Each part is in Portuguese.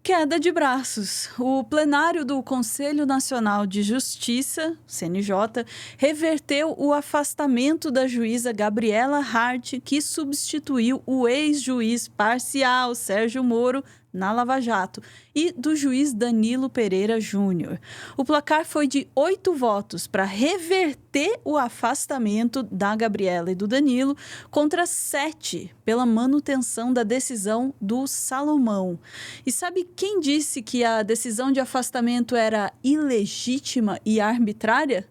Queda de braços. O plenário do Conselho Nacional de Justiça, CNJ, reverteu o afastamento da juíza Gabriela Hart, que substituiu o ex-juiz parcial Sérgio Moro na Lava Jato, e do juiz Danilo Pereira Júnior. O placar foi de 8 votos para reverter o afastamento da Gabriela e do Danilo contra 7 pela manutenção da decisão do Salomão. E sabe quem disse que a decisão de afastamento era ilegítima e arbitrária?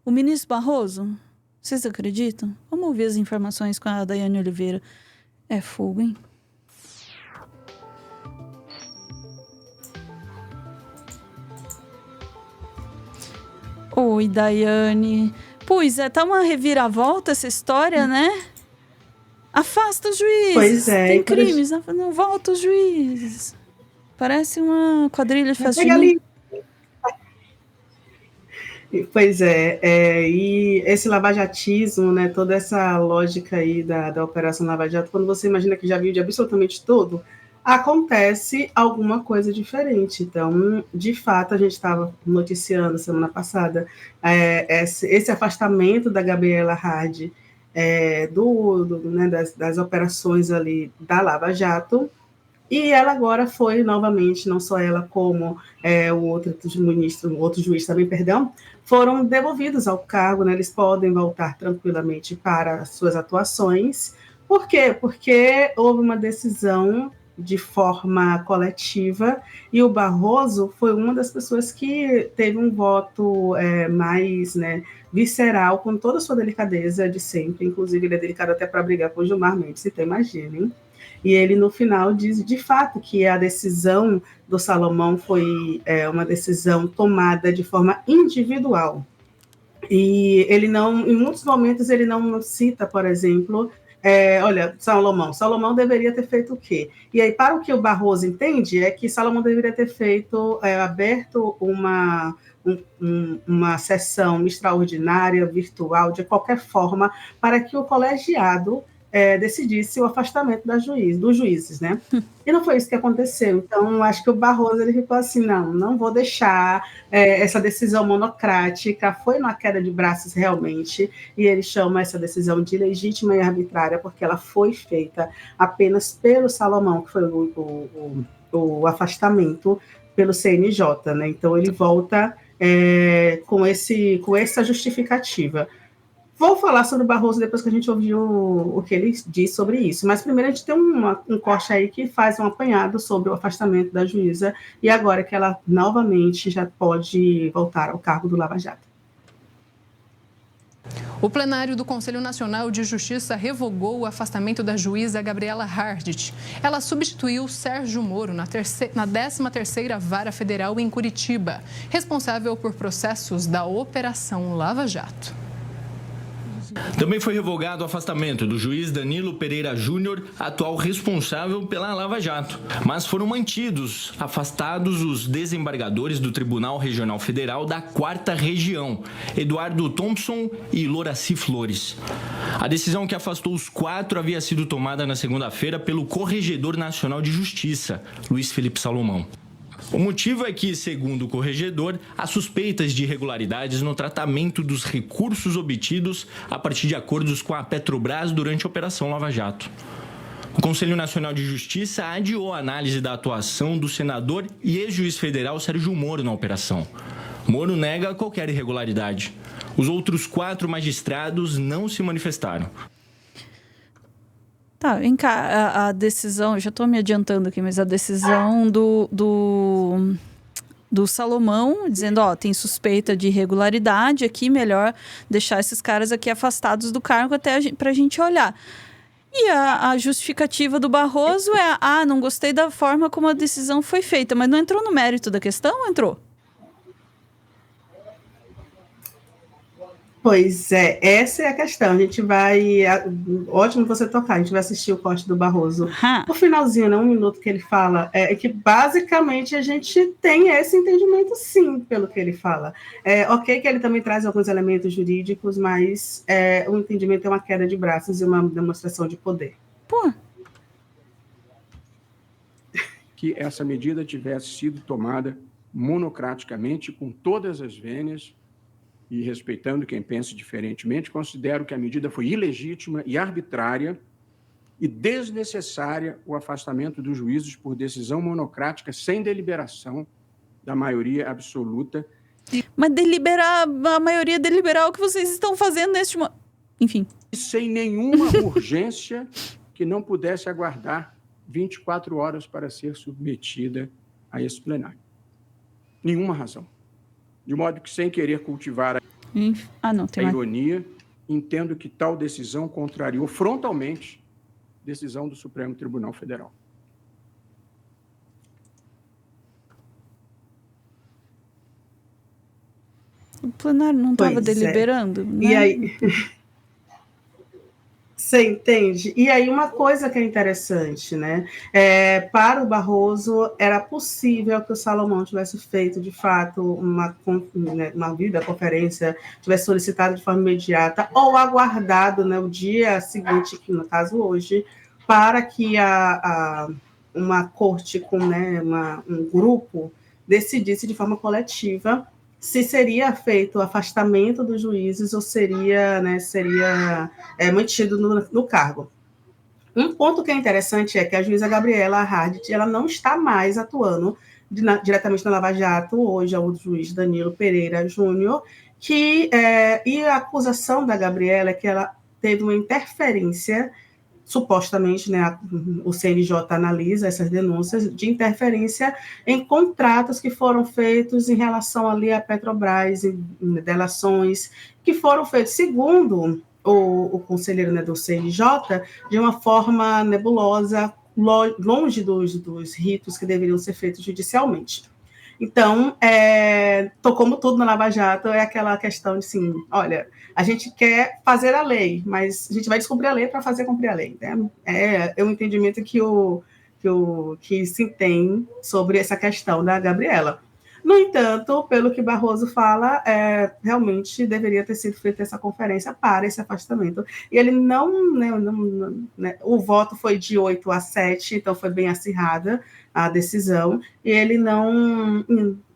O ministro Barroso. Vocês acreditam? Vamos ouvir as informações com a Daiane Oliveira. É fogo, hein? Oi, Daiane. Pois é, tá uma reviravolta essa história, né? Afasta os juízes. Pois é. Tem crimes, não volta os juízes. Parece uma quadrilha de festa junina. Pois é, e esse lavajatismo, né, toda essa lógica aí da Operação Lava Jato, quando você imagina que já viu de absolutamente tudo, acontece alguma coisa diferente. Então, de fato, a gente estava noticiando semana passada esse afastamento da Gabriela Hart né, das operações ali da Lava Jato, e ela agora foi novamente, não só ela como o outro juiz também, perdão, foram devolvidos ao cargo, né? Eles podem voltar tranquilamente para as suas atuações. Por quê? Porque houve uma decisão de forma coletiva, e o Barroso foi uma das pessoas que teve um voto mais, né, visceral, com toda a sua delicadeza de sempre. Inclusive, ele é delicado até para brigar com o Gilmar Mendes, então imaginem. E ele, no final, diz, de fato, que a decisão do Salomão foi uma decisão tomada de forma individual. E ele não, em muitos momentos, ele não cita, por exemplo, olha, Salomão deveria ter feito o quê? E aí, para o que o Barroso entende, é que Salomão deveria ter feito, aberto uma sessão extraordinária, virtual, de qualquer forma, para que o colegiado decidisse o afastamento dos juízes, né? E não foi isso que aconteceu. Então, acho que o Barroso ele ficou assim, não vou deixar essa decisão monocrática, foi uma queda de braços realmente, e ele chama essa decisão de ilegítima e arbitrária, porque ela foi feita apenas pelo Salomão, que foi o afastamento pelo CNJ, né? Então, ele volta com essa justificativa. Vou falar sobre o Barroso depois que a gente ouviu o que ele diz sobre isso. Mas primeiro a gente tem um corte aí que faz um apanhado sobre o afastamento da juíza e agora que ela novamente já pode voltar ao cargo do Lava Jato. O plenário do Conselho Nacional de Justiça revogou o afastamento da juíza Gabriela Hart. Ela substituiu Sérgio Moro na 13ª Vara Federal em Curitiba, responsável por processos da Operação Lava Jato. Também foi revogado o afastamento do juiz Danilo Pereira Júnior, atual responsável pela Lava Jato. Mas foram afastados os desembargadores do Tribunal Regional Federal da 4ª Região, Eduardo Thompson e Loraci Flores. A decisão que afastou os 4 havia sido tomada na segunda-feira pelo Corregedor Nacional de Justiça, Luiz Felipe Salomão. O motivo é que, segundo o corregedor, há suspeitas de irregularidades no tratamento dos recursos obtidos a partir de acordos com a Petrobras durante a Operação Lava Jato. O Conselho Nacional de Justiça adiou a análise da atuação do senador e ex-juiz federal Sérgio Moro na operação. Moro nega qualquer irregularidade. Os outros 4 magistrados não se manifestaram. Tá, vem cá, a decisão, já estou me adiantando aqui, mas a decisão do Salomão, dizendo, tem suspeita de irregularidade aqui, melhor deixar esses caras aqui afastados do cargo até para a gente olhar. E a justificativa do Barroso não gostei da forma como a decisão foi feita, mas não entrou no mérito da questão ou entrou? Pois é, essa é a questão. A gente vai... Ótimo você tocar, a gente vai assistir o corte do Barroso. O finalzinho, né, 1 minuto que ele fala, que basicamente a gente tem esse entendimento, sim, pelo que ele fala. Ok que ele também traz alguns elementos jurídicos, mas o entendimento é uma queda de braços e uma demonstração de poder. Pô. que essa medida tivesse sido tomada monocraticamente, com todas as vênias, e respeitando quem pense diferentemente, considero que a medida foi ilegítima e arbitrária e desnecessária o afastamento dos juízes por decisão monocrática sem deliberação da maioria absoluta. Mas deliberar, a maioria deliberar o que vocês estão fazendo neste momento. Enfim. E sem nenhuma urgência que não pudesse aguardar 24 horas para ser submetida a esse plenário. Nenhuma razão. De modo que, sem querer cultivar a ironia, entendo que tal decisão contrariou frontalmente a decisão do Supremo Tribunal Federal. O plenário não estava deliberando, né? E aí... Você entende? E aí uma coisa que é interessante, né? Para o Barroso, era possível que o Salomão tivesse feito, de fato, uma videoconferência, tivesse solicitado de forma imediata, ou aguardado, né, o dia seguinte, que no caso hoje, para que uma corte com, né, um grupo decidisse de forma coletiva se seria feito o afastamento dos juízes ou seria mantido no cargo. Um ponto que é interessante é que a juíza Gabriela Hardt, ela não está mais atuando diretamente na Lava Jato, hoje é o juiz Danilo Pereira Júnior, e a acusação da Gabriela é que ela teve uma interferência, supostamente, né, o CNJ analisa essas denúncias de interferência em contratos que foram feitos em relação ali à Petrobras, em delações que foram feitos, segundo o conselheiro, né, do CNJ, de uma forma nebulosa, longe dos ritos que deveriam ser feitos judicialmente. Então, como tudo na Lava Jato, é aquela questão de, assim, olha, a gente quer fazer a lei, mas a gente vai descobrir a lei para fazer cumprir a lei. Né? É o entendimento que se tem sobre essa questão da Gabriela. No entanto, pelo que Barroso fala, realmente deveria ter sido feita essa conferência para esse afastamento. E ele o voto foi de 8-7, então foi bem acirrada a decisão, e ele não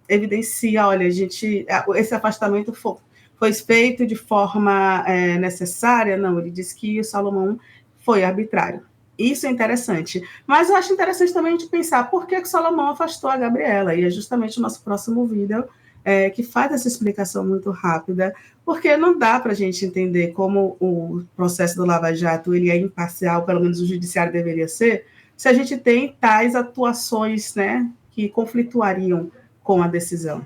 evidencia, olha, esse afastamento foi feito de forma necessária, não, ele diz que o Salomão foi arbitrário. Isso é interessante. Mas eu acho interessante também a gente pensar por que o Salomão afastou a Gabriela, e é justamente o nosso próximo vídeo que faz essa explicação muito rápida, porque não dá para a gente entender como o processo do Lava Jato ele é imparcial, pelo menos o judiciário deveria ser, se a gente tem tais atuações, né, que conflituariam com a decisão.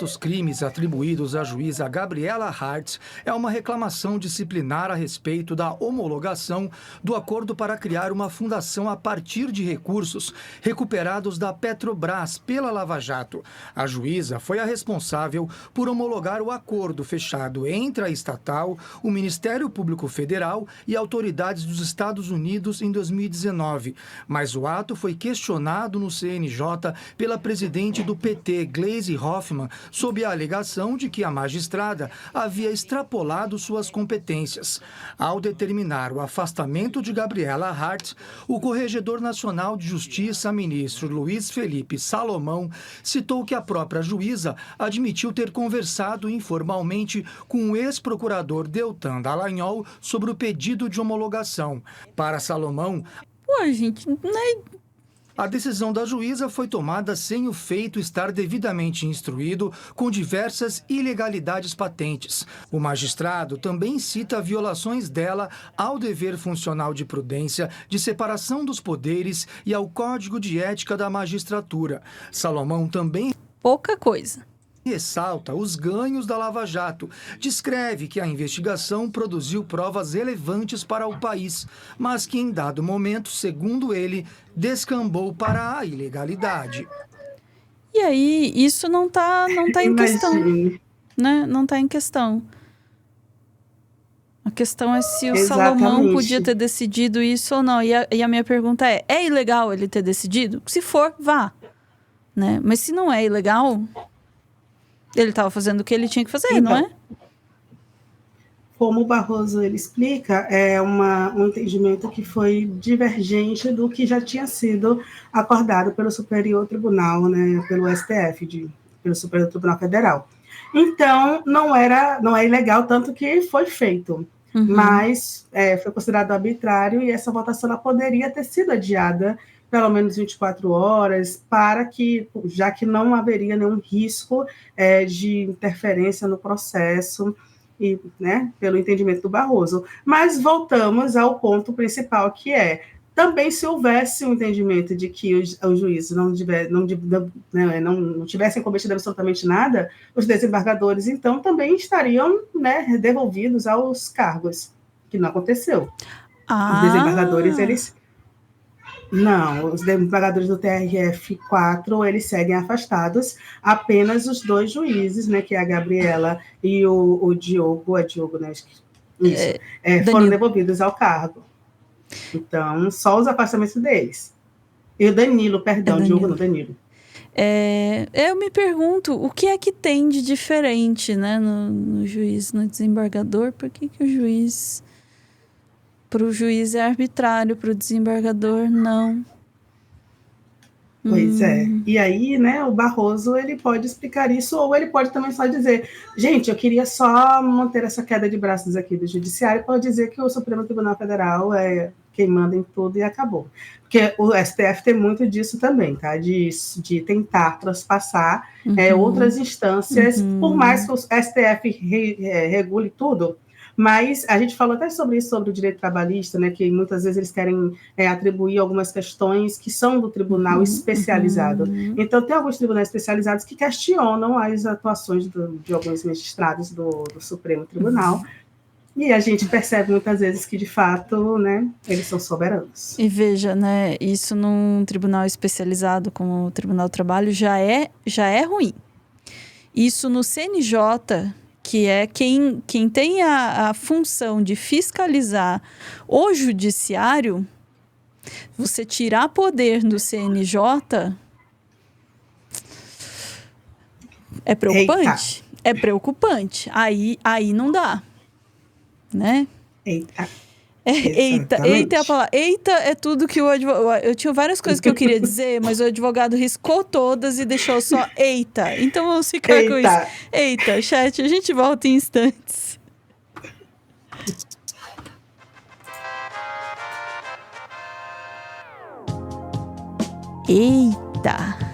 Os crimes atribuídos à juíza Gabriela Hardt é uma reclamação disciplinar a respeito da homologação do acordo para criar uma fundação a partir de recursos recuperados da Petrobras pela Lava Jato. A juíza foi a responsável por homologar o acordo fechado entre a estatal, o Ministério Público Federal e autoridades dos Estados Unidos em 2019. Mas o ato foi questionado no CNJ pela presidente do PT, Gleisi Hoffmann, sob a alegação de que a magistrada havia extrapolado suas competências. Ao determinar o afastamento de Gabriela Hardt, o Corregedor Nacional de Justiça, ministro Luiz Felipe Salomão, citou que a própria juíza admitiu ter conversado informalmente com o ex-procurador Deltan Dallagnol sobre o pedido de homologação. Para Salomão, a decisão da juíza foi tomada sem o feito estar devidamente instruído, com diversas ilegalidades patentes. O magistrado também cita violações dela ao dever funcional de prudência, de separação dos poderes e ao Código de Ética da Magistratura. Salomão também... Pouca coisa. Ressalta os ganhos da Lava Jato. Descreve que a investigação produziu provas relevantes para o país, mas que em dado momento, segundo ele, descambou para a ilegalidade. E aí, isso não tá em questão. Né? Não está em questão. A questão é se o Salomão podia ter decidido isso ou não. E a minha pergunta é ilegal ele ter decidido? Se for, vá. Né? Mas se não é ilegal... Ele estava fazendo o que ele tinha que fazer, então, não é? como o Barroso ele explica, é um entendimento que foi divergente do que já tinha sido acordado pelo Superior Tribunal, né, pelo STF, pelo Superior Tribunal Federal. Então, não é ilegal, tanto que foi feito, mas foi considerado arbitrário e essa votação ela poderia ter sido adiada pelo menos 24 horas, para que, já que não haveria nenhum risco de interferência no processo, e, né, pelo entendimento do Barroso. Mas voltamos ao ponto principal, que é, também se houvesse um entendimento de que os juízes não tivessem cometido absolutamente nada, os desembargadores, então, também estariam, né, devolvidos aos cargos, que não aconteceu. Os desembargadores, os desembargadores do TRF4, eles seguem afastados, apenas os 2 juízes, né, que é a Gabriela e o Diogo, né, foram devolvidos ao cargo. Então, só os afastamentos deles. E o Danilo, perdão, Diogo não, Danilo. Eu me pergunto, o que é que tem de diferente, né, no juiz, no desembargador? Por que o juiz... Para o juiz é arbitrário, para o desembargador, não. Pois é. E aí, né, o Barroso, ele pode explicar isso, ou ele pode também só dizer, gente, eu queria só manter essa queda de braços aqui do judiciário, pode dizer que o Supremo Tribunal Federal é quem manda em tudo e acabou. Porque o STF tem muito disso também, tá? De tentar transpassar outras instâncias, por mais que o STF regule tudo. Mas a gente falou até sobre isso, sobre o direito trabalhista, né, que muitas vezes eles querem atribuir algumas questões que são do tribunal especializado. Então, tem alguns tribunais especializados que questionam as atuações de alguns magistrados do Supremo Tribunal, e a gente percebe muitas vezes que, de fato, né, eles são soberanos. E veja, né, isso num tribunal especializado como o Tribunal do Trabalho já é ruim. Isso no CNJ... que é quem tem a função de fiscalizar o judiciário, você tirar poder do CNJ é preocupante. Eita. É preocupante. Aí não dá, né? Eita é a palavra. Eita é tudo que o advogado... Eu tinha várias coisas que eu queria dizer, mas o advogado riscou todas e deixou só eita. Então vamos ficar com isso. Eita, chat, a gente volta em instantes. Eita.